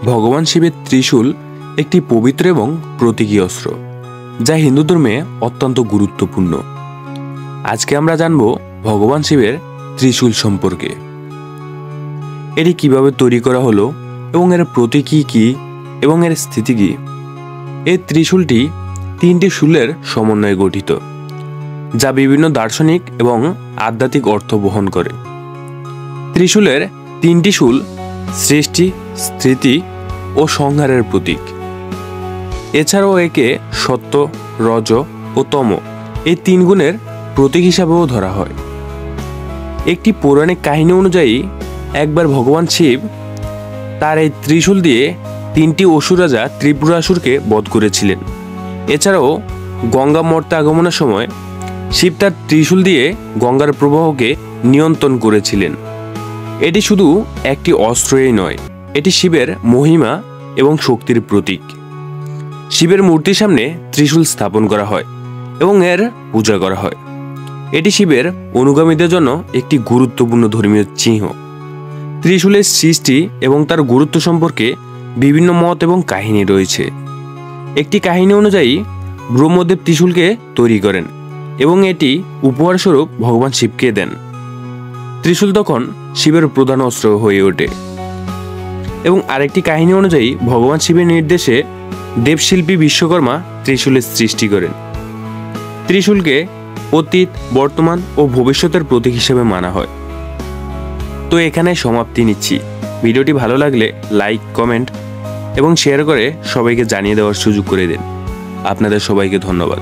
ভগবান শিবের ত্রিশূল একটি পবিত্র এবং প্রতীকী অস্ত্র, যা হিন্দু ধর্মে অত্যন্ত গুরুত্বপূর্ণ। আজকে আমরা জানব ভগবান শিবের ত্রিশূল সম্পর্কে। এটি কিভাবে তৈরি করা হলো এবং এর প্রতীকী কী এবং এর স্থিতি কী। এই ত্রিশূলটি তিনটি শূলের সমন্বয়ে গঠিত, যা বিভিন্ন দার্শনিক এবং আধ্যাত্মিক অর্থ বহন করে। ত্রিশূলের তিনটি শূল সৃষ্টি, স্থিতি ও সংহারের প্রতীক। এছাড়াও একে সত্য, রজ ও তম এই তিন গুণের প্রতীক হিসাবেও ধরা হয়। একটি পৌরাণিক কাহিনী অনুযায়ী একবার ভগবান শিব তার এই ত্রিশূল দিয়ে তিনটি অসুর রাজা ত্রিপুরাসুরকে বধ করেছিলেন। এছাড়াও গঙ্গা মর্তে আগমনের সময় শিব তার ত্রিশূল দিয়ে গঙ্গার প্রবাহকে নিয়ন্ত্রণ করেছিলেন। এটি শুধু একটি অস্ত্রই নয়, এটি শিবের মহিমা এবং শক্তির প্রতীক। শিবের মূর্তির সামনে ত্রিশূল স্থাপন করা হয় এবং এর পূজা করা হয়। এটি শিবের অনুগামীদের জন্য একটি গুরুত্বপূর্ণ ধর্মীয় চিহ্ন। ত্রিশূলের সৃষ্টি এবং তার গুরুত্ব সম্পর্কে বিভিন্ন মত এবং কাহিনী রয়েছে। একটি কাহিনী অনুযায়ী ব্রহ্মদেব ত্রিশূলকে তৈরি করেন এবং এটি উপহারস্বরূপ ভগবান শিবকে দেন। ত্রিশূল তখন শিবের প্রধান অস্ত্র হয়ে ওঠে। এবং আরেকটি কাহিনী অনুযায়ী ভগবান শিবের নির্দেশে দেবশিল্পী বিশ্বকর্মা ত্রিশূলের সৃষ্টি করেন। ত্রিশূলকে অতীত, বর্তমান ও ভবিষ্যতের প্রতীক হিসেবে মানা হয়। তো এখানে সমাপ্তি নিচ্ছি। ভিডিওটি ভালো লাগলে লাইক, কমেন্ট এবং শেয়ার করে সবাইকে জানিয়ে দেওয়ার সুযোগ করে দিন। আপনাদের সবাইকে ধন্যবাদ।